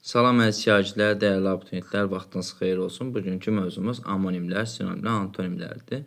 Salam əziz şagirdlər, dəyərli abituriyentlər, vaxtınız xeyir olsun. Bugünkü mövzumuz amonimlər, sinonimlər, antonimlərdir.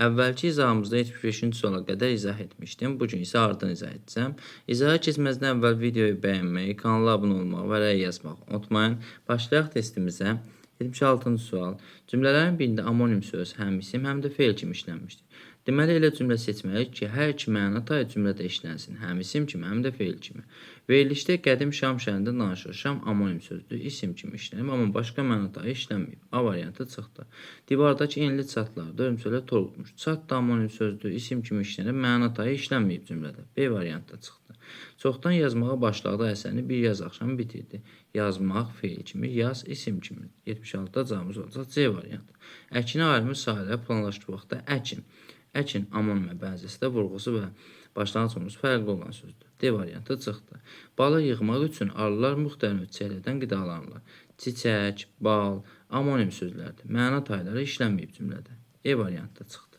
Əvvəlki izahımızda 75-ci suala qədər izah etmişdim. Bugün isə ardını izah edəcəm. İzaha keçməzdən əvvəl videoyu bəyənməyi, kanala abunə olmağı və rəy yazmağı unutmayın. Başlayaq testimizə. 76-cı sual. Cümlələrin birində amonim söz həm isim, həm də fe'l kimi işlənmişdir. Deməli, elə cümlə seçməliyik ki, hər iki məna tay cümlədə işlənsin. Həm isim kimi, həm də fe'l kimi. Verilişdə qədim Şam şəhərində danışılır. Şam amonim sözdür, isim kimi işlənib, amma başqa məna tay işlənməyib. A variantı çıxdı. Divardakı enli çatlarda örümcəklər torulmuş. Çat da amonim sözdür, isim kimi işlənib, məna tayı işlənməyib cümlədə. B variantı çıxdı. Çoxdan yazmağa başladığı əsərini bir yaz axşamı bitirdi. Yazmaq fe'l kimi, yaz isim kimi. 76-da cavabımız olacaq C variantı. Əkinə ayrılmış sahələr planlaşdığı vaxtda əkin. Əkin amonimə bənzəsə vurğusu və başlanğıc olmuş fərqli olan sözdür. D variantı çıxdı. Balı yığmaq üçün arılar müxtəlif çiçəklərdən qidalanırlar. Çiçək, bal, amonim sözlərdir. Məna tayları işlənməyib cümlədə. E variantı çıxdı.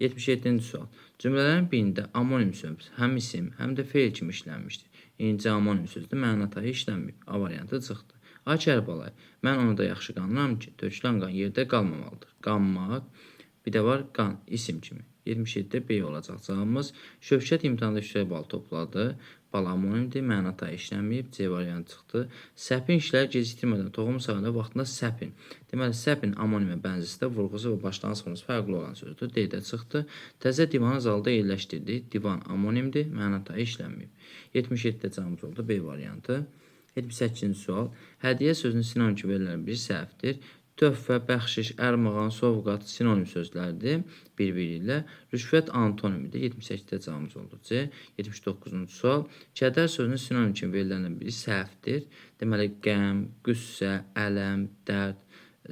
77-ci sual. Cümlələrin birində amonim söz həm isim, həm də fe'l kimi işlənmişdir. İkinci amonim sözdür, məna tayı işlənməyib. A variantı çıxdı. Ay Kərbalay, mən onu da yaxşı qanıram ki, tökülən qan yerdə qalmamalıdır. Qanmaq, bir də var qan, isim kimi. 77-də B olacaq cavabımız. Şövkət imtahanda yüksək bal topladı. Bal amonimdir, məna tayı işlənməyib. C variantı çıxdı. Səpin işləri gecikdirmədən toxum sahəndə vaxtında səpin. Deməli, səpin amonimə bənzəsə vurğusu və başlanğıc forması fərqli olan sözdür. D-də çıxdı. Təzə divanı zalda yerləşdirdik. Divan amonimdir, məna tayı işlənməyib. 77-də cavabımız oldu B variantı. 78-ci sual. Hədiyyə sözünün sinonim kimi verilən bir səhvdir. Töhfə, bəxşiş, ərmağan, sovqat sinonim sözlərdir bir-biri ilə. Rüşvət antonimidir. 78-də cavabımız oldu C. 79-cu sual. Kədər sözünün sinonim kimi verilən bir səhvdir. Deməli, qəm, qüssə, ələm, dərd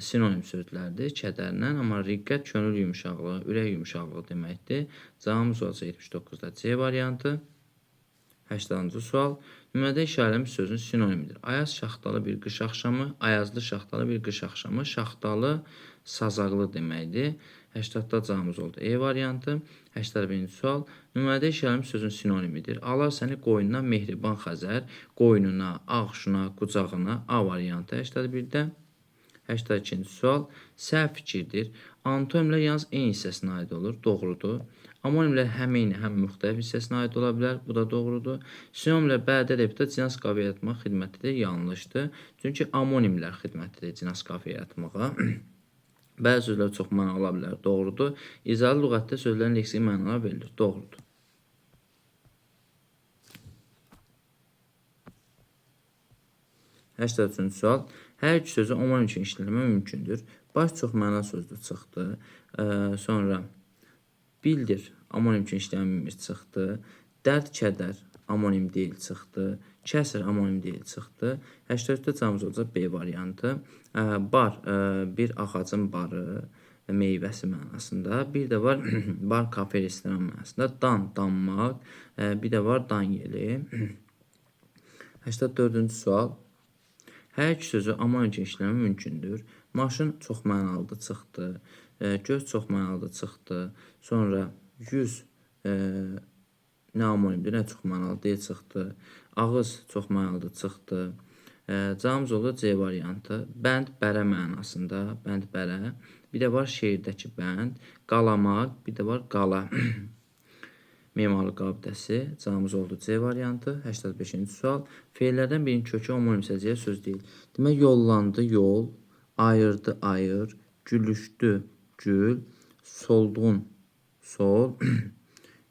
sinonim sözlərdir kədərlə. Amma riqqət könül yumşaqlığı, ürək yumşaqlığı deməkdir. Cavabımız olacaq 79-da C variantı. 80-ci sual. Nümunədə işarələnmiş sözün sinonimidir. Ayaz şaxtalı bir qış axşamı, ayazlı şaxtalı bir qış axşamı, şaxtalı sazaqlı deməkdir. 80-da cavabımız oldu E variantı. 81-ci sual. Nümunədə işarələnmiş sözün sinonimidir. Alar səni qoynuna mehriban Xəzər, qoynuna, ağşuna, qucağına. A variantı 81-də. 82-ci sual. Səhv fikirdir. Antonimlər yalnız eyni hissəsinə aid olur. Doğrudur. Amonimlər həm eyni, həm müxtəlif hissəsinə aid ola bilər. Bu da doğrudur. Sinonimlər bədə depdə cins qafiyə yaratmaq xidmətidir. Yanlışdır. Çünki amonimlər xidmətidir cins qafiyə yaratmağa. Bəzi sözlər çox məna ola bilər. Doğrudur. İzalı lüğətdə sözlərin leksik mənalar verilir. Doğrudur. Üçüncü sual. Hər iki sözü omonim üçün işlənmək mümkündür. Baş çox məna sözdür çıxdı. Sonra bildir amonim üçün işlənmir çıxdı. Dərd, kədər amonim deyil çıxdı. Kəsr amonim deyil çıxdı. 84-də cavabımız olacaq B variantı. Bar, bir ağacın barı, meyvəsi mənasında. Bir də var bar, kafe, restoran mənasında. Dan, danmaq. Bir də var dan yeli. 84-cü sual. Hər iki sözü amonim üçün işləmək mümkündür. Maşın çox mənalıdır çıxdı. Göz çox mənalıdır çıxdı. Sonra yüz nə amonimdir, nə çox mənalı deyil çıxdı. Ağız çox mənalıdır çıxdı. Cavabımız oldu C variantı. Bənd bərə mənasında. Bənd bərə. Bir də var şeirdəki bənd. Qalamaq. Bir də var qala. Memarlıq abidəsi. Cavabımız oldu C variantı. 85-ci sual. Fe'llərdən birinin kökü omonim hissəciyə söz deyil. Demək, yollandı, yol. Ayırdı, ayır. Gülüşdü, gül. Solduğun, sol.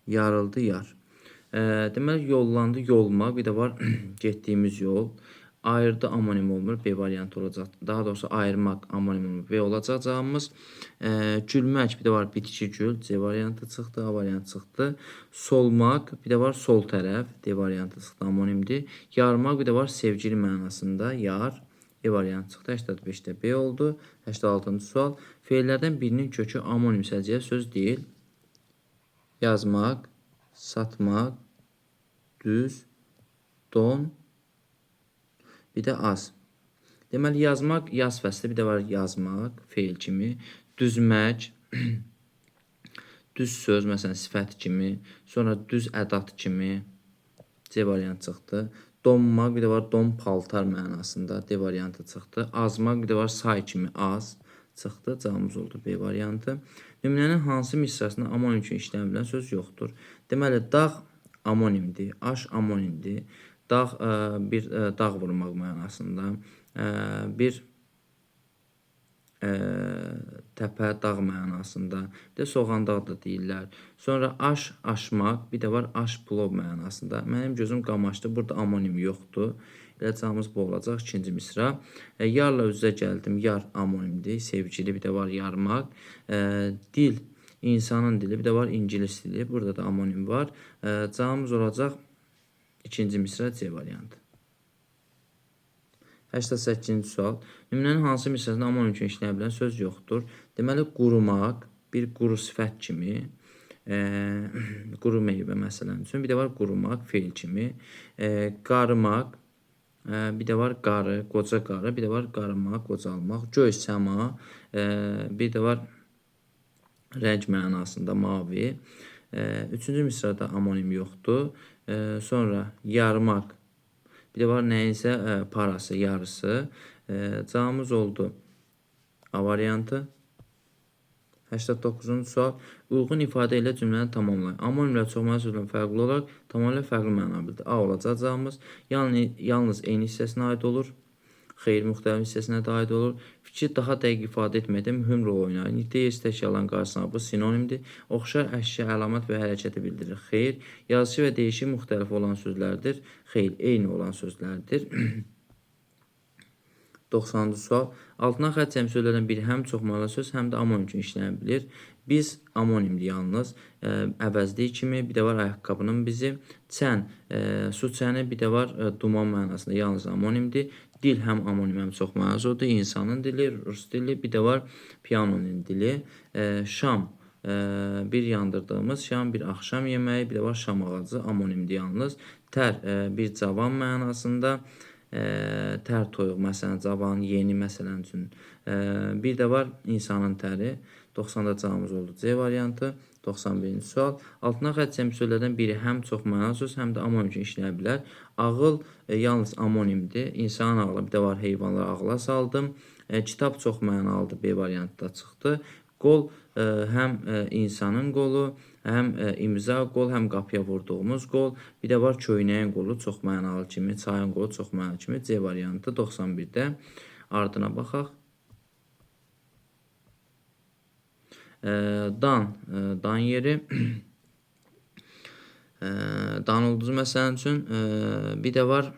Yarıldı, yar. Deməli, yollandı, yolmaq. Bir də var getdiyimiz yol. Ayırdı amonim olmur. B variantı olacaq. Daha doğrusu ayırmaq amonim olmur. B olacaq cavabımız. Gülmək. Bir də var bitki gül. C variantı çıxdı. A variantı çıxdı. Solmaq. Bir də var sol tərəf. D variantı çıxdı. Amonimdir. Yarmaq. Bir də var sevgili mənasında. Yar. E variantı çıxdı. 85-də B oldu. 86-cı sual. Fe'llərdən birinin kökü amonim hissəciyə söz deyil. Yazmaq, satmaq, düz, don, bir də az. Deməli, yazmaq, yaz fəsli, bir də var yazmaq, fe'l kimi. Düzmək, düz söz, məsələn, sifət kimi. Sonra düz ədat kimi. C variantı çıxdı. donmaq, bir də var don paltar mənasında D variantı çıxdı. Azmaq, bir də var say kimi az çıxdı. Cavabımız oldu B variantı. Nümunənin hansı misrasında amonim üçün işlənə bilən söz yoxdur? Deməli, dağ amonimdir, aş amonimdir. Dağ bir dağ vurmaq mənasında, bir təpə, dağ mənasında, bir də soğandağ da deyirlər. Sonra aş, aşmaq, bir də var aş plov mənasında. Mənim gözüm qamaşdı, burada amonim yoxdur. Elə cavabımız bu olacaq, ikinci misra. Yarla üzə gəldim, yar amonimdir, sevgili, bir də var yarmaq. Dil, insanın dili, bir də var ingilis dili, burada da amonim var. Cavabımız olacaq, ikinci misra C variantı. 88-ci sual. Nümunənin hansı misrasında amonim üçün işlənə bilən söz yoxdur? Deməli, qurumaq, bir quru sifət kimi, quru meyvə məsələn üçün, bir də var qurumaq, feil kimi, qarmaq, bir də var qarı, qoca qarı, bir də var qarmaq, qocalmaq, göy, səma, bir də var rəng mənasında mavi. Üçüncü misrada amonim yoxdur. Sonra yarmaq, bir də var nəyinsə parası, yarısı. Cavabımız oldu A variantı. 89-cu sual. Uyğun ifadə ilə cümləni tamamlayın. Amonimlə çoxməli sözlərin fərqli olaraq tamamilə fərqli məna bildir. A olacaq cavabımız. Yalnız eyni hissəsinə aid olur. Xeyr, müxtəlif hissəsinə də aid olur. Fikri daha dəqiq ifadə etməkdə mühüm rol oynayır. Nitqdə yersiz təkrarların qarşısına bu sinonimdir. Oxşar əşya, əlamət və hərəkəti bildirir. Xeyr, yazıcı və dəyişik müxtəlif olan sözlərdir. Xeyr, eyni olan sözlərdir. 90-cı sual. Altına xətt çəkmiş sözlərdən biri həm çoxməli söz, həm də amonim üçün işlənə bilir. Biz amonimdir yalnız. Əvəzlik kimi, bir də var ayaqqabının bizi. Çən, su çəni, bir də var duman mənasında yalnız amonimdir. Dil həm amonim, həm çoxməli sözdir. İnsanın dili, rus dili, bir də var piyanonun dili. Şam, bir yandırdığımız şam, bir axşam yeməyi, bir də var şam ağacı, amonimdir yalnız. Tər, bir cavan mənasında. Tər toyuq, məsələn, cavan, yeni, məsələn üçün. Bir də var insanın təri. 90-da cavabımız oldu C variantı. 91-ci sual. Altına xətt çəkmiş sözlərdən biri həm çoxməli söz, həm də amonim üçün işləyə bilər. Ağıl yalnız amonimdir. İnsanın ağlı, bir də var heyvanları ağla saldım. Kitab çoxmənalıdır, B variantda çıxdı. Qol həm insanın qolu, həm imza qol, həm qapıya vurduğumuz qol, bir də var köynəyin qolu çoxmənalı kimi, çayın qolu çoxmənalı kimi. C variantı 91-də. Ardına baxaq. Dan yeri. Dan ulduzu məsələn üçün, bir də var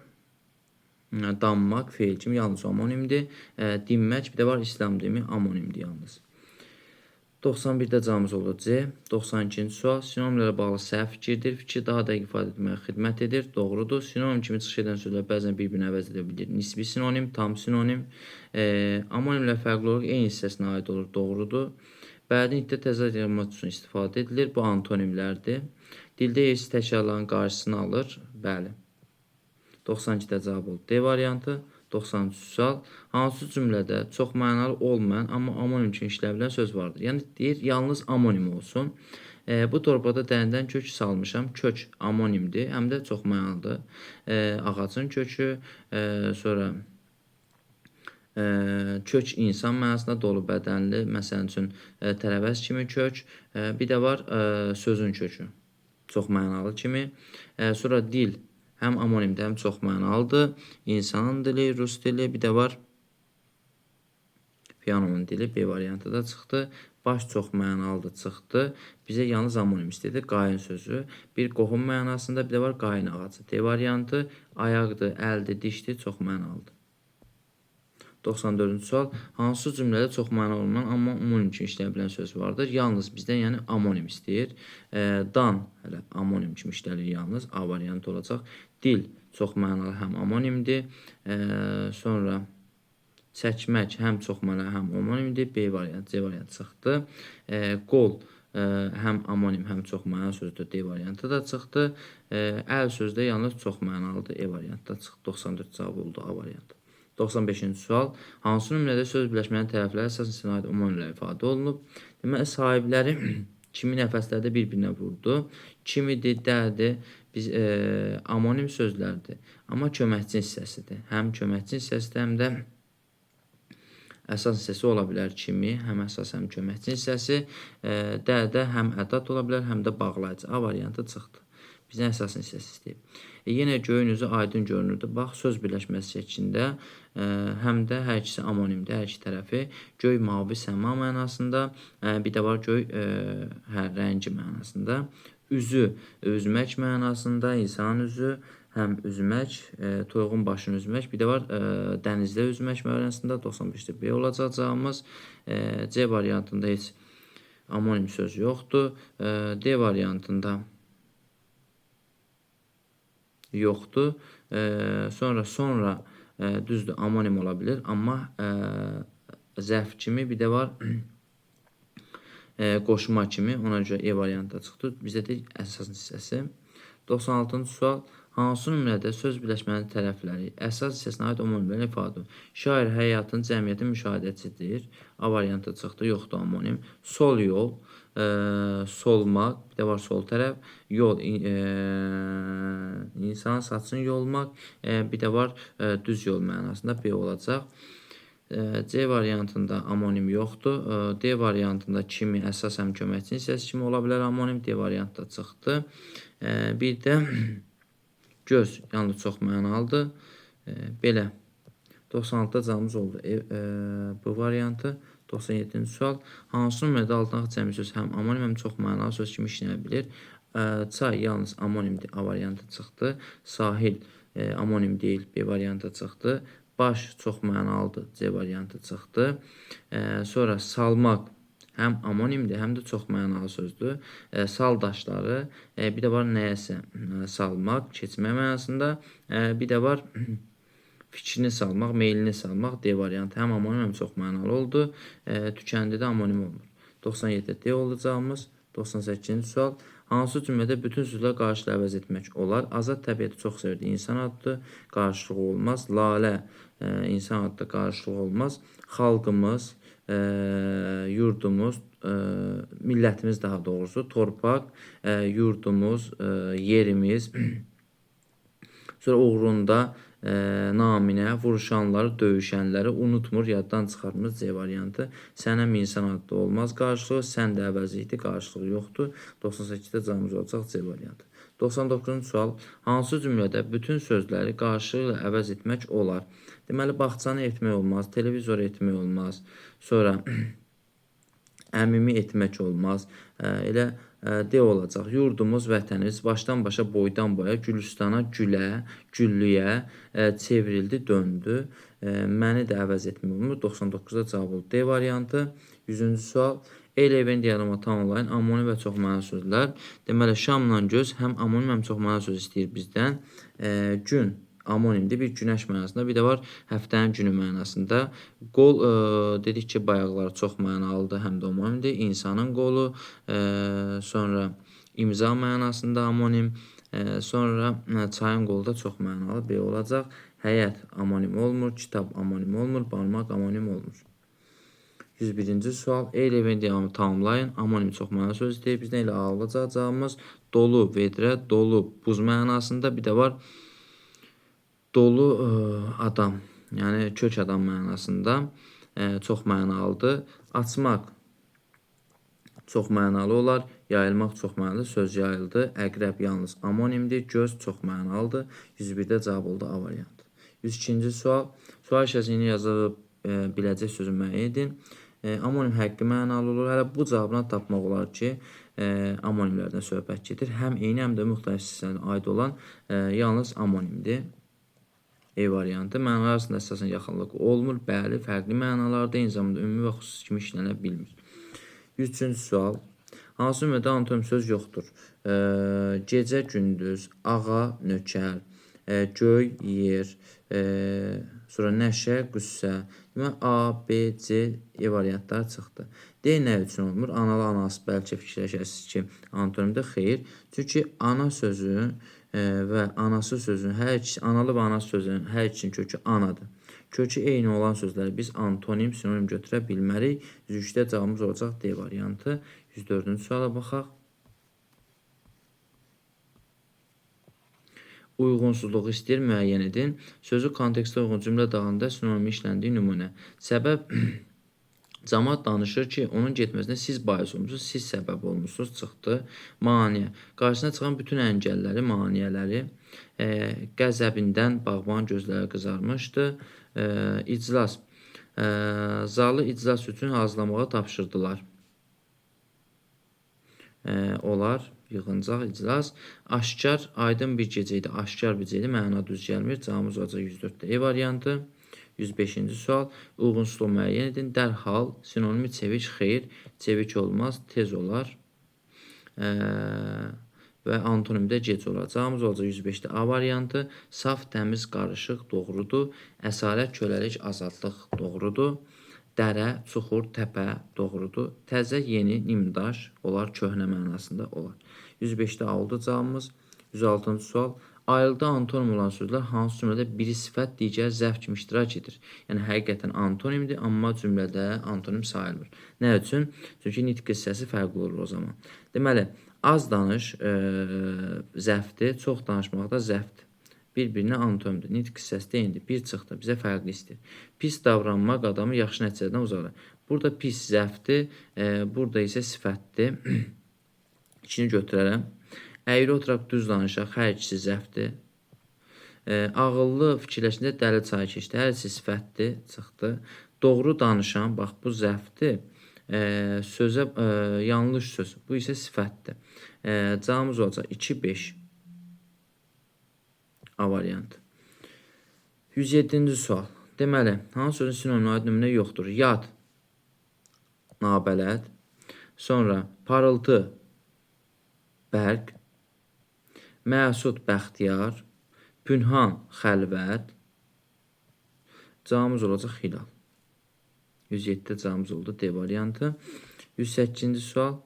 danmaq, feil kimi, yalnız amonimdir. Dinmək, bir də var İslam dini, amonimdir yalnız. 91-də cavabımız oldu C. 92-ci sual. Sinonimlərlə bağlı səhv fikirdir. Fikir daha dəqiq ifadə etməyə xidmət edir. Doğrudur. Sinonim kimi çıxış edən sözlər bəzən bir-birini əvəz edə bilir. Nisbi sinonim, tam sinonim. Amonimlə fərqli olaraq eyni hissəsinə aid olur. Doğrudur. Bədii nitqdə təzad yaratmaq üçün istifadə edilir. Bu antonimlərdir. Dildə yersiz təkrarların qarşısını alır. Bəli. 92-də cavab oldu D variantı. 93 sual. Hansı cümlədə çoxmənalı olmayan, amma amonim üçün işləyə bilən söz vardır? Yəni deyir, yalnız amonim olsun. Bu torpaqda dərindən kök salmışam. Kök amonimdir, həm də çoxmənalıdır. Ağacın kökü, sonra kök insan mənasında dolu bədənli, məsələn üçün tərəvəz kimi kök, bir də var sözün kökü, çoxmənalı kimi. Sonra dil həm amonimdir, həm çoxmənalıdır. İnsanın dili, rus dili, bir də var piyanonun dili, B variantı da çıxdı. Baş çoxmənalıdır çıxdı. Bizə yalnız amonim istedi. Qayın sözü. Bir qohum mənasında, bir də var qayın ağacı. D variantı ayaqdır, əldir, dişdir, çoxmənalıdır. 94-cü sual. Hansı cümlədə çoxmənalı olmayan, amma amonim üçün işləyə bilən söz vardır? Yalnız bizdən yəni amonim istəyir. Dan hələ amonim kimi işləlir yalnız. A variantı olacaq. Dil çoxmənalı həm amonimdir. Sonra çəkmək həm çoxmənalı həm amonimdir. B variantı, C variantı çıxdı. Qol həm amonim həm çoxmənalı sözdür. D variantı da çıxdı. Əl sözdə yalnız çoxmənalıdır. E variantı da çıxdı. 94 cavab oldu A variantı. 95-ci sual. Hansı nümunədə söz birləşməyən tərəflər əsasən sinayət amonimlə ifadə olunub? Deməli, sahibləri kimi nəfəslərdə bir-birinə vurdu. Kimidir, dədir. Biz amonim sözlərdir, amma köməkçi hissəsidir. Həm köməkçi hissəsidir, həm də əsas hissəsi ola bilər kimi, həm əsas, həm köməkçi hissəsi. D-də həm ədad ola bilər, həm də bağlayıcı. A variantı çıxdı. Bizdən əsas hissəsi istəyib. Yenə göyün üzü aydın görünürdü. Bax, söz birləşməsi şəklində həm də hər ikisi amonimdir, hər iki tərəfi. Göy, mavi, səma mənasında. Bir də var göy, rəngi mənasında. Üzü, üzmək mənasında, insan üzü. Həm üzmək, toyuğun başını üzmək, bir də var dənizdə üzmək mənasında 95-də B olacaq cavabımız. C variantında heç amonim söz yoxdur. D variantında yoxdur. Sonra düzdür, amonim ola bilir, amma zərf kimi, bir də var qoşma kimi, ona görə E variantı çıxdı. Bizdə də əsas hissəsi. 96-cı sual. Hansı nümunədə söz birləşmənin tərəfləri əsas hissəsinə aid omonimlərlə ifadə olunur? Şair həyatın, cəmiyyətin müşahidəçidir. A variantı çıxdı, yoxdur amonim. Sol yol, solmaq, bir də var sol tərəf. Yol, insan saçını yolmaq, bir də var düz yol mənasında B olacaq. C variantında amonim yoxdur. D variantında kimi, əsas həm köməkçi hissəsi kimi ola bilər amonim. D variantda çıxdı. Bir də göz, yalnız çox mənalıdır. Belə 96-da cavabımız oldu. Bu variantı. 97-ci sual. Hansı nümunədə altına cəmi söz həm amonim, həm çox mənalı söz kimi işlənə bilir? Çay yalnız amonimdir. A variantı çıxdı. Sahil amonim deyil. B variantı çıxdı. Baş çox mənalıdır. C variantı çıxdı. Sonra salmaq həm amonimdir, həm də çox mənalı sözdür. Sal daşları, bir də var nəyəsə salmaq, keçmək mənasında. Bir də var fikrini salmaq, meylini salmaq. D variantı həm amonim, həm çox mənalı oldu. Tükəndidə amonim olmur. 97-də D olacağımız. 98-ci sual. Hansı cümlədə bütün sözlər qarşılığı əvəz etmək olar? Azad təbiəti çox sevirdi. İnsan adlı qarşılığı olmaz. Lalə insan adlı qarşılığı olmaz. Xalqımız, yurdumuz, millətimiz daha doğrusu, torpaq, yurdumuz, yerimiz, sonra uğrunda, naminə, vuruşanları, döyüşənləri unutmur, yaddan çıxarmır. C variantı. Sənəm insan adlı olmaz qarşılığı, sən də əvəzlikdir, qarşılığı yoxdur. 98-də cavabımız olacaq C variantı. 99-cu sual. Hansı cümlədə bütün sözləri qarşılığı ilə əvəz etmək olar? Deməli, bağçanı etmək olmaz, televizor etmək olmaz, sonra əmimi etmək olmaz. Elə D olacaq. Yurdumuz, vətənimiz başdan başa, boydan boya, gülüstana, gülə, güllüyə çevrildi, döndü. Məni də əvəz etmək olmur. 99-da cavab oldu. D variantı. 100-cü sual. Eyləvən dialoqu tamamlayın. Amonim və çox mənalı sözlər. Deməli, şamla göz həm amonim, həm çox mənalı söz istəyir bizdən. Gün amonimdir, bir günəş mənasında, bir də var həftənin günü mənasında. Qol dedik ki, bayaqlar çox mənalıdır, həm də amonimdir. İnsanın qolu, sonra imza mənasında amonim, sonra çayın qolu da çox mənalı B olacaq. Həyət amonim olmur, kitab amonim olmur, barmaq amonim olmur. 101-ci sual. Eyləvən dialoqu tamamlayın. Amonim çox mənalı söz istəyir bizdən, elə A olacaq cavabımız. Dolu, vedrə, dolu, buz mənasında, bir də var dolu adam, yəni kök adam mənasında, çox mənalıdır. Açmaq çox mənalı olar, yayılmaq çox mənalı, söz yayıldı. Əqrəb yalnız amonimdir, göz çox mənalıdır. 101-də cavab oldu A variantı. 102-ci sual. Sual şəklini yazıb biləcək sözü müəyyən edin. Amonim həqqi mənalı olur. Hələ bu cavabına tapmaq olar ki, amonimlərdən söhbət gedir. Həm eyni, həm də müxtəlif hissələrə aid olan yalnız amonimdir. E variantı. Mənalar arasında əsasən yaxınlıq olmur. Bəli, fərqli mənalarda, eyni zamanda ümumi və xüsusi kimi işlənə bilmir. 103-cü sual. Hansı nümunədə antonim söz yoxdur? Gecə, gündüz, ağa, nökər, göy, yer, sonra nəşə, qüssə. Demək, A, B, C, E variantları çıxdı. D nə üçün olmur? Analı, anası, bəlkə fikirləşəsiniz ki, antonimdə xeyr. Çünki ana sözü və anası sözünün hər ikisi, analı və anası sözünün hər ikisinin kökü anadır. Kökü eyni olan sözləri biz antonim, sinonim götürə bilmərik. 103-də cavabımız olacaq D variantı. 104-cü suala baxaq. uyğunsuzluğu istəyir müəyyən edin. Sözü kontekstə uyğun cümlə dağılında sinonim işləndiyi nümunə. Səbəb cəmaət danışır ki, onun getməsinə siz bais olmusunuz, siz səbəb olmusunuz, çıxdı. Maneə. Qarşısına çıxan bütün əngəlləri, maneələri, qəzəbindən bağban gözləri qızarmışdı. İclas. Zalı iclas üçün hazırlamağa tapşırdılar. Olar, yığıncaq, iclas. Aşkar, aydın bir gecə idi. Aşkar bir gecə idi, məna düz gəlmir. Cavabımız olacaq 104-də E variantı. 105-ci sual. Uyğunsuzluq müəyyən edin. Dərhal, sinonimi çevik, xeyr. Çevik olmaz, tez olar. Və antonimdə gec olar. Cavabımız olacaq 105-də A variantı. Saf, təmiz, qarışıq, doğrudur. Əsarət, köləlik, azadlıq, doğrudur. Dərə, çuxur, təpə, doğrudur. Təzə, yeni, nimdaş, olar, köhnə mənasında olar. 105-də A oldu cavabımız. 106-cı sual. Ayrılıqda antonim olan sözlər hansı cümlədə biri sifət, digər zərf kimi iştirak edir? Yəni, həqiqətən antonimdir, amma cümlədə antonim sayılmır. Nə üçün? Çünki nitq hissəsi fərqli olur o zaman. Deməli, az danış zərfdir, çox danışmaq da zərfdir. Bir-birinə antonimdir. Nitq hissəsi deyildir. Bir çıxdı, bizə fərqli istəyir. Pis davranmaq adamı yaxşı nəticədən uzaqdır. Burada pis zərfdir, burada isə sifətdir. İkini götürərəm. Əyri oturaq düz danışaq, hər ikisi zərfdir. Ağıllı fikirləşində dəli çayı keçdi, hər ikisi sifətdir, çıxdı. Doğru danışan, bax bu zərfdir. Sözə yanlış söz, bu isə sifətdir. Cavabımız olacaq 2-5. A variantı. 107-ci sual. Deməli, hansı sözün sinonimli aid nümunə yoxdur? Yad, nabələd. Sonra parıltı, bərq. Məsud, bəxtiyar. Pünhan, xəlvət. Cavabımız olacaq hilal. 107-də cavabımız oldu D variantı. 108-ci sual.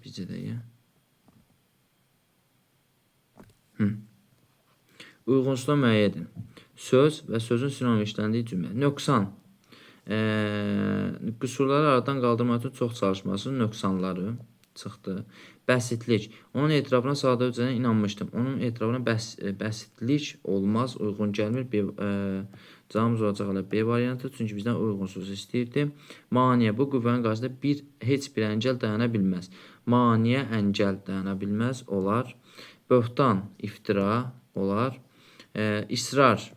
Bizcə də ya. Uyğunsuzluğa müəyyən edin. Söz və sözün sinonim işləndiyi cümlə. Nöqsan. Qüsurları aradan qaldırmaq üçün çox çalışmasının nöqsanları çıxdı. Bəsitlik. Onun etirafına sadə üzrə inanmışdım. Onun etirafına bəsitlik olmaz, uyğun gəlmir. Cavabımız olacaq hələ B variantı. Çünki bizdən uyğunsuz istəyirdi. Maniyə. Bu qüvvənin qarşısında heç bir əngəl dayana bilməz. Maniyə, əngəl dayana bilməz. Olar. Böhtan, iftira. Olar. İsrar,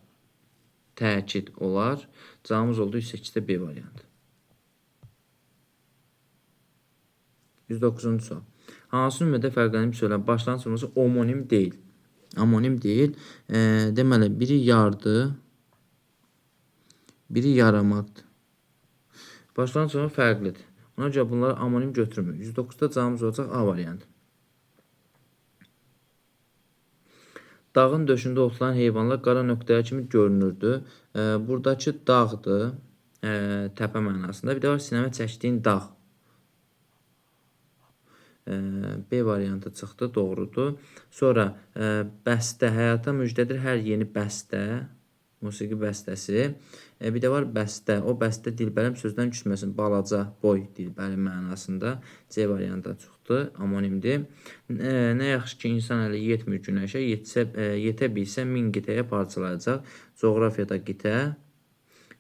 təkid. Olar. Cavabımız oldu 108-də B variantı. 109-cu sual. Hansı nümunədə fərqlənib söylən başlanğıc cümləsi homonim deyil. Homonim deyil. Deməli, biri yardı, biri yaramaqdır. Başlanğıc cümlə fərqlidir. Ona görə bunları homonim götürmür. 109-da cavabımız olacaq A variantı. Dağın döşündə otlayan heyvanlar qara nöqtəyə kimi görünürdü. Buradakı dağdır, təpə mənasında. Bir də var, sinəmə çəkdiyin dağ. B variantı çıxdı, doğrudur. Sonra bəstə, həyata müjdədir hər yeni bəstə, musiqi bəstəsi. Bir də var bəstə, o bəstə dilbərim sözdən küsməsin, balaca, boy dilbərim mənasında. C variantı çıxdı, homonimdir. Nə yaxşı ki, insan əli yetmir günəşə, yetə bilsə 1000 qitəyə parçalayacaq. Coğrafiyada qitə.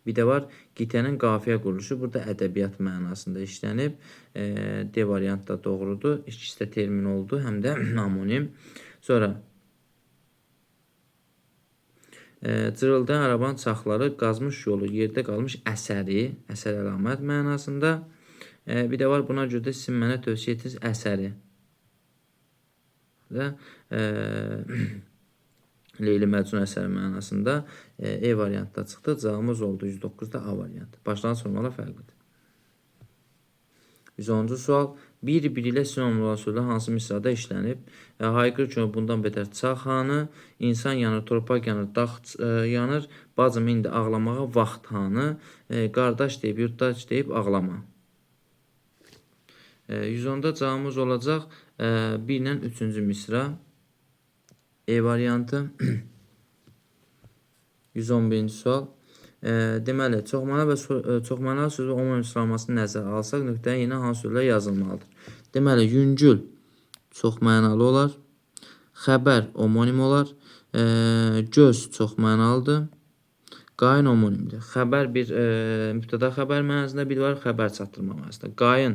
Bir də var, qitənin qafiyə quruluşu burada ədəbiyyat mənasında işlənib. D variantı da doğrudur. İkisi də termin oldu, həm də homonim. Sonra cırıldayan arabanın çaxları qazmış yolu yerdə qalmış əsəri, əsər əlamət mənasında. Bir də var, buna görə də sizin mənə tövsiyə etdiniz əsəri. Və Leyli Məcnun əsəri mənasında E variantda çıxdı. Cavabımız oldu 109-da A variantı. Başlanğıc formalar fərqlidir. 110-cu sual. Bir-biri ilə sinonim olan sözlər hansı misrada işlənib? Hayqır ki, bundan betər çaxanı, insan yanır, torpaq yanır, dağ yanır, bacım indi ağlamağa vaxt hanı, qardaş deyib, yurttaş deyib ağlama. 110-da cavabımız olacaq 1 ilə 3-cü misra. E variantı. 111-ci sual. Deməli, çoxmanalı söz və homonim sıralamasını nəzərə alsaq, nöqtəyə yenə hansı sözlər yazılmalıdır? Deməli, yüngül çoxmənalı olar. Xəbər omonim olar. Göz çox mənalıdır. Qayın omonimdir. Xəbər bir mübtəda xəbər mənasında, bir də var xəbər çatdırma mənasında. Qayın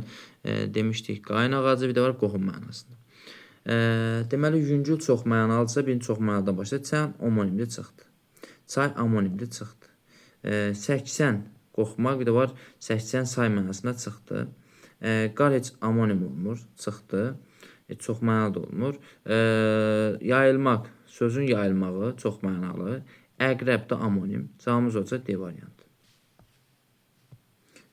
demişdik, qayın ağacı, bir də var qohum mənasında. Deməli, yüngül çox mənalıdırsa, birinci çox mənalıdan başlayır. Çən omonimli çıxdı. Çay amonimli çıxdı. 80 qoxmaq, bir də var 80 say mənasında çıxdı. Qar heç amonim olmur, çıxdı. Çox mənalı da olmur. Yayılmaq, sözün yayılmağı çox mənalı. Əqrəb də amonim. Cavabımız olacaq D variantı.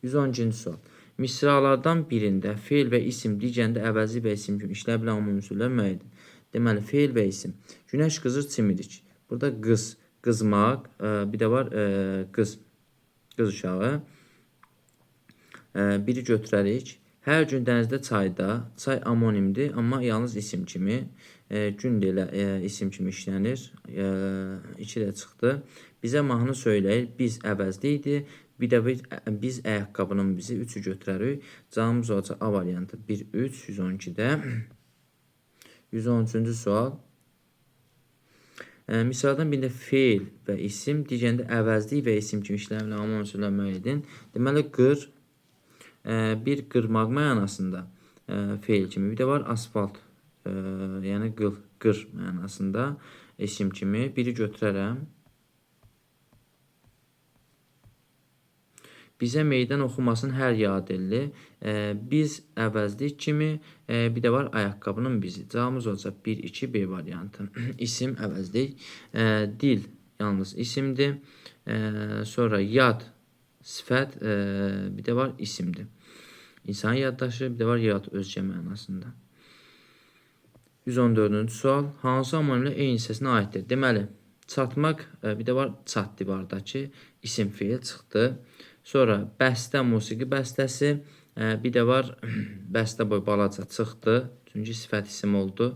112-ci sual. Misralardan birində feil və isim digərində əvəzi və isim kimi işləyə bilən amonim üsullar müəyyən edin. Deməli, feil və isim. Günəş qızır, çimirik. Burada qız, qızmaq, bir də var qız uşağı. Biri götürərik. Hər gün dənizdə çayda, çay amonimdir, amma yalnız isim kimi. Gün də elə isim kimi işlənir. 2 də çıxdı. Bizə mahnı söyləyir, biz əvəzli idi. Bir də biz ayaqqabının bizi 3-ü götürərik. Cavabımız olacaq A variantı. 1, 3, 112-də. 113-cü sual. Misaldan birində feil və isim, digərində əvəzlik və isim kimi işlənir. Amonim üsullar müəyyən edin. Deməli, qır, bir qırmaq mənasında feil kimi. Bir də var asfalt, yəni qır mənasında isim kimi. Biri götürərəm. Bizə meydan oxumasın hər yadelli. Biz əvəzlik kimi, bir də var ayaqqabının bizi. Cavabımız olacaq 1, 2, B variantı. İsim, əvəzlik. Dil yalnız isimdir. Sonra yad, sifət, bir də var isimdir. İnsan yaddaşı, bir də var yad özgə mənasında. 114-cü sual. Hansı amonimlə eyni hissəsinə aiddir? Deməli, çatmaq, bir də var çatdı bardakı isim feil çıxdı. Sonra bəstə, musiqi bəstəsi, bir də var bəstə boy balaca çıxdı. Çünki sifət isim oldu.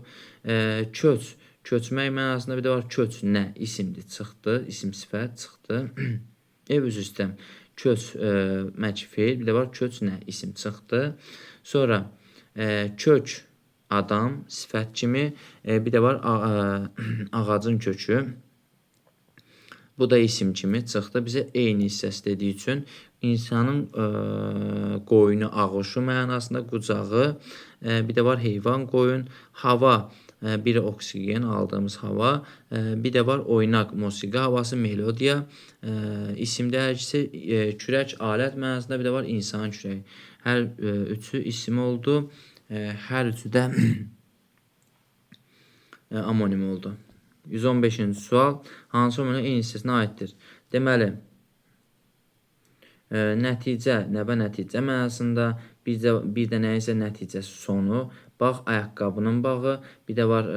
Köç, köçmək mənasında, bir də var köç nə isimdir çıxdı. İsim sifət çıxdı. Ev üzü istəm. Köçmək feil, bir də var köç nə isim çıxdı. Sonra kök adam sifət kimi, bir də var ağacın kökü. Bu da isim kimi çıxdı. Bizə eyni hissəsi dediyi üçün insanın qoyunu, ağuşu mənasında, qucağı, bir də var heyvan qoyun, hava, biri oksigen aldığımız hava, bir də var oynaq, musiqi havası, melodiya, isimdə hər ikisi kürək, alət mənasında, bir də var insan kürəyi. Hər üçü isim oldu, hər üçü də amonim oldu. 115-ci sual. Hansı amonim eyni hissəsinə aiddir? Deməli, nəticə, nəbə nəticə mənasında, bir də nəyəsə nəticəsi sonu, bağ ayaqqabının bağı, bir də var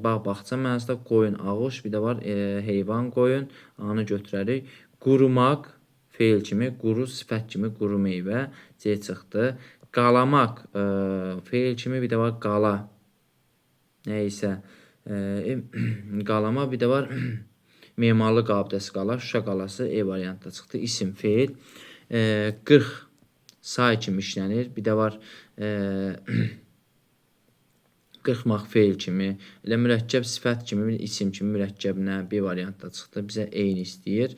bağ bağça mənasında, qoyun ağuş, bir də var heyvan qoyun, anı götürərik. Qurumaq feil kimi, quru sifət kimi, quru meyvə C çıxdı. Qalamaq feil kimi, bir də var qala, nəysə qalama, bir də var memarlıq abidəsi qala, Şuşa qalası E variantda çıxdı. İsim feil. 40 say kimi işlənir. Bir də var qırxmaq feil kimi, elə mürəkkəb sifət kimi, isim kimi mürəkkəb nə B variantda çıxdı. Bizə eyni istəyir.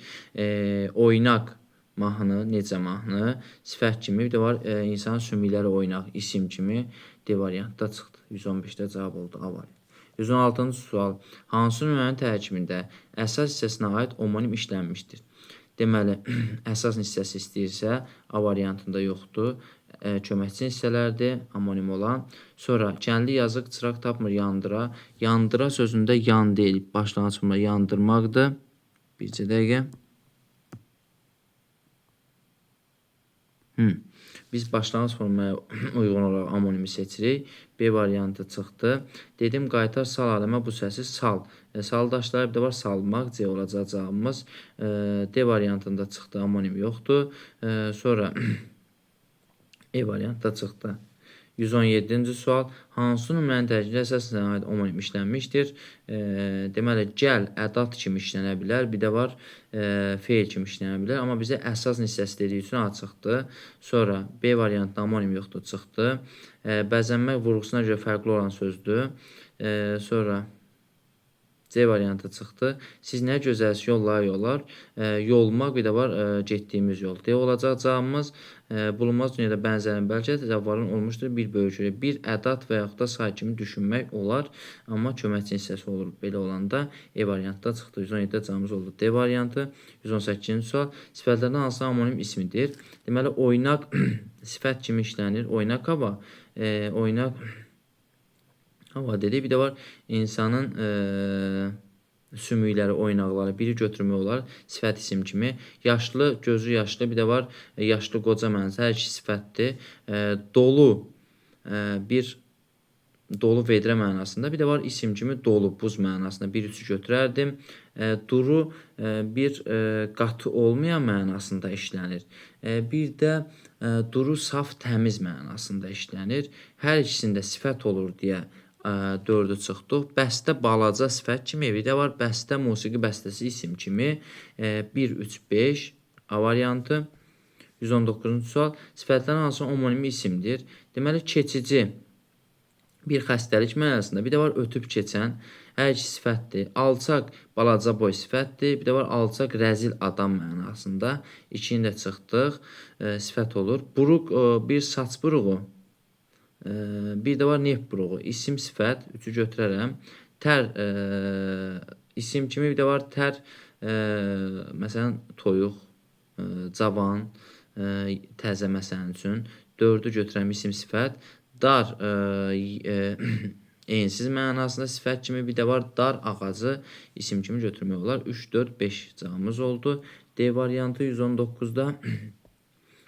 Oynaq mahnı, necə mahnı, sifət kimi, bir də var insan sümükləri oynaq, isim kimi D variantda çıxdı. 115-də cavab oldu A variantı. 116-cı sual. Hansı nümunənin tərkibində əsas hissəsinə aid omonim işlənmişdir? Deməli, əsas hissəsi istəyirsə, A variantında yoxdur. Köməkçi hissələrdir, amonim olan. Sonra, kəndli yazıq çıraq tapmır yandıra. Yandıra sözündə yan deyil, başlanğıc formada yandırmaqdır. Bircə dəqiqə. Biz başlanğıc formaya uyğun olaraq amonimi seçirik. B variantı çıxdı. Dedim, qaytar sal aləmə bu səsi sal. Saldaşları bir də var salmaq. C olacaq cavabımız. D variantında çıxdı. Amonim yoxdur. Sonra E variantda çıxdı. 117-ci sual. Hansı nümunənin tərkibində əsasına aid omonim işlənmişdir? Deməli, gəl ədat kimi işlənə bilər. Bir də var feil kimi işlənə bilər. Amma bizə əsas hissəsi dediyi üçün A çıxdı. Sonra B variantında amonim yoxdur, çıxdı. Bəzənmək vurğusuna görə fərqli olan sözdür. Sonra C variantı çıxdı. Siz nə gözəlsiz yollar yollar. Yolmaq bir də var getdiyimiz yol. D olacaq cavabımız. Bulunmaz dünyada bənzərin bəlkə təsəvvürün olmuşdur bir böyükürə. Bir ədad və yaxud da say kimi düşünmək olar. Amma köməkçi hissəsi olur. Belə olanda E variantda çıxdı. 117-də cavabımız oldu. D variantı. 118-ci sual. Sifətlərdən hansı anonim ismidir? Deməli, oynaq sifət kimi işlənir. Oynaq hava. Oynaq hava dedi. Bir də var insanın sümükləri, oynaqları biri götürmək olar. Sifət isim kimi. Yaşlı, gözü yaşlı. Bir də var yaşlı qoca mənası. Hər iki sifətdir. Dolu bir dolu vedrə mənasında. Bir də var isim kimi dolu, buz mənasında. Bir üçü götürərdim. Duru bir qatı olmayan mənasında işlənir. Bir də duru saf, təmiz mənasında işlənir. Hər ikisində sifət olur deyə 4'ü çıxdıq. Bəstə balaca sifət kimi. Bir də var bəstə musiqi bəstəsi isim kimi. 1, 3, 5 A variantı. 119-cu sual. Sifətlərin hansı homonimi isimdir? Deməli, keçici bir xəstəlik mənasında. Bir də var ötüb keçən. Hər iki sifətdir. Alçaq, balaca boy sifətdir. Bir də var alçaq, rəzil adam mənasında. İkini də çıxdıq. Sifət olur. Buruq, bir saç buruğu. Bir də var neft buruğu. İsim, sifət. Üçü götürərəm. Tər, isim kimi. Bir də var tər, məsələn, toyuq, cavan, təzə məsələn üçün. 4'ü götürəm isim, sifət. Dar, ensiz mənasında sifət kimi. Bir də var dar ağacı isim kimi götürmək olar. 3, 4, 5 cavabımız oldu. D variantı 119'da.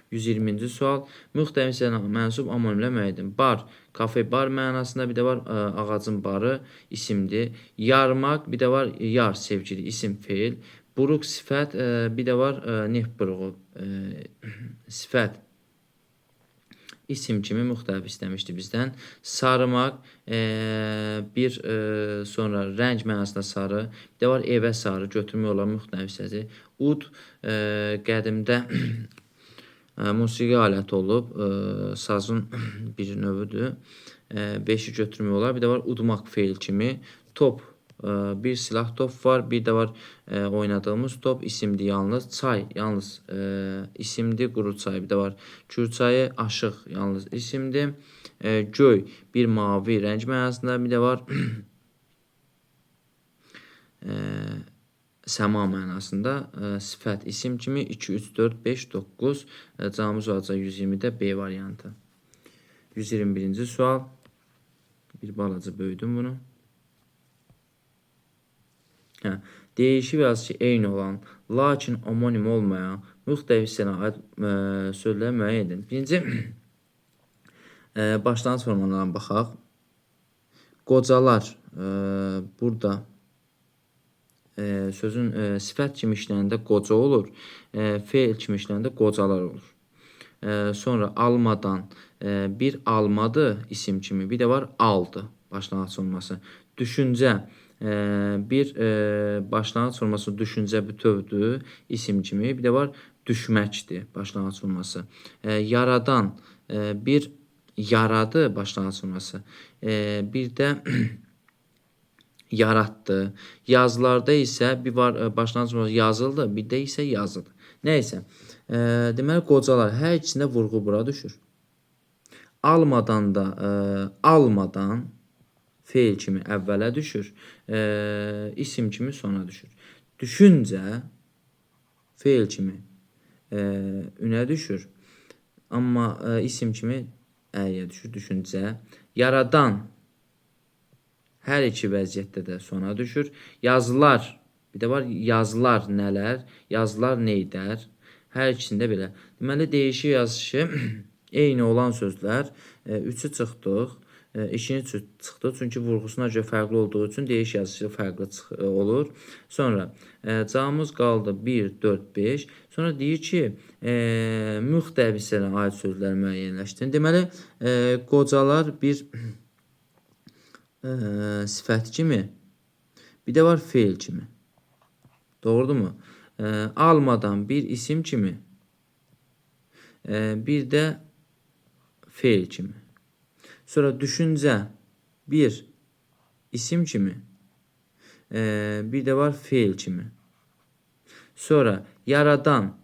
120-ci sual. Müxtəlif hissələrə mənsub amonimlə müəyyən edin. Bar, kafe, bar mənasında. Bir də var ağacın barı isimdir. Yarmaq, bir də var yar, sevgili, isim, feil. Buruq, sifət, bir də var neft buruğu, sifət. İsim kimi müxtəlif istəmişdi bizdən. Sarımaq, bir sonra rəng mənasında sarı. Bir də var evə sarı, götürmək olar müxtəlif hissəsi. Ud, qədimdə musiqi aləti olub, sazın bir növüdür. 5'i götürmək olar. Bir də var udmaq feil kimi. Top, bir silah top var. Bir də var oynadığımız top isimdir yalnız. Çay, yalnız isimdir. Quru çay. Bir də var kür çayı, aşıq, yalnız isimdir. Göy, bir mavi rəng mənasında. Bir də var səma mənasında. Sifət, isim kimi. 2, 3, 4, 5, 9. Cavabımız olacaq 120'də B variantı. 121-ci sual. Bir balaca böyüdüm bunu. Deyişik yazısı eyni olan, lakin homonim olmayan, müxtəlif hissələrə aid sözləri müəyyən edin. Birinci, başlanğıc formalarına baxaq. Qocalar, burada sözün sifət kimi işlənəndə qoca olur, feil kimi işlənəndə qocalar olur. Sonra almadan, bir almadı isim kimi, bir də var aldı başlanğıc olması. Düşüncə, bir başlanğıc olması düşüncə bütövdür isim kimi, bir də var düşməkdir başlanğıc olması. Yaradan, bir yaradı başlanğıc olması. Bir də yaratdı. Yazılarda isə bir var başlanğıc olması yazıldı, bir də isə yazıldı. Nəysə, deməli qocalar hər ikisində vurğu bura düşür. Almadan da almadan feil kimi əvvələ düşür, isim kimi sona düşür. Düşüncə feil kimiünə düşür, amma isim kimi əyə düşür, düşüncə. Yaradan hər iki vəziyyətdə də sona düşür. Yazılar, bir də var yazılar nələr, yazılar neydər, hər ikisində belə. Deməli, deyişik yazışı eyni olan sözlər, 3'ü çıxdıq. 2'ni çıxdı. Çünki vurğusuna görə fərqli olduğu üçün deyiş yazısı fərqli olur. Sonra cavabımız qaldı 1, 4, 5. Sonra deyir ki, müxtəlif hissələrə aid sözlər müəyyənləşdirin. Deməli, qocalar bir sifət kimi, bir də var feil kimi. Doğrudur mu? Almadan bir isim kimi, bir də feil kimi. Sonra düşüncə bir isim kimi, Bir də var feil kimi. Sonra yaradan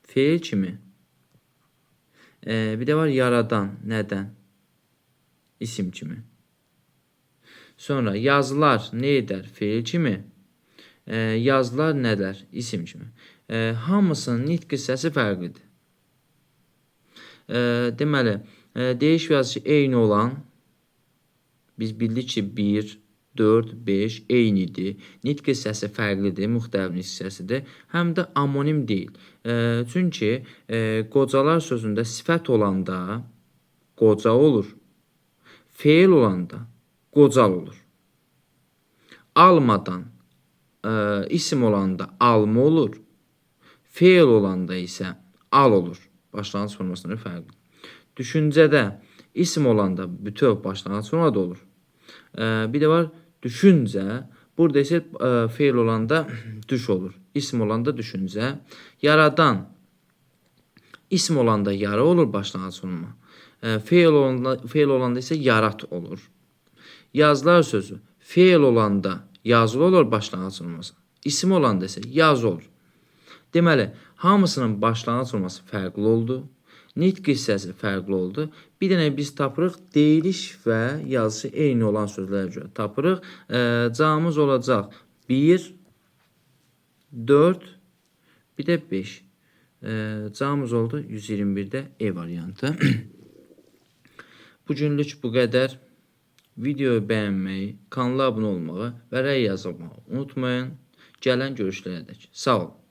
feil kimi. Bir də var yaradan, nədən? İsim kimi. Sonra yazılar nə edər? Feil kimi. Yazılar nələr? İsim kimi. Hamısının nitq hissəsi fərqlidir. Deməli, deyiş və yazısı eyni olan, biz bildik ki 1, 4, 5 eynidir. Nitq hissəsi fərqlidir, müxtəlif nitq hissəsidir. Həm də amonim deyil. Çünki qocalar sözündə sifət olanda qoca olur. Feil olanda qocal olur. Almadan isim olanda alma olur. Feil olanda isə al olur. Başlanğıc formasının fərqi. Düşüncədə isim olanda bütöv başlanğıc formada olur. Bir də var düşüncə. Burada isə feil olanda düş olur. İsim olanda düşüncə. Yaradan isim olanda yara olur başlanğıc forma. Feil olanda isə yarat olur. Yazılar sözü feil olanda yazılı olur başlanğıc forması. İsim olanda isə yazı olur. Deməli, hamısının başlanğıc forması fərqli oldu. Nitq hissəsi fərqli oldu. Bir dənə biz tapırıq deyiliş və yazısı eyni olan sözlərə görə tapırıq. Cavabımız olacaq 1, 4, bir də 5. Cavabımız oldu 121-də E variantı. Bugünlük bu qədər. Videoyu bəyənməyi, kanala abunə olmağı və rəy yazmağı unutmayın. Gələn görüşlərə dək. Sağ olun.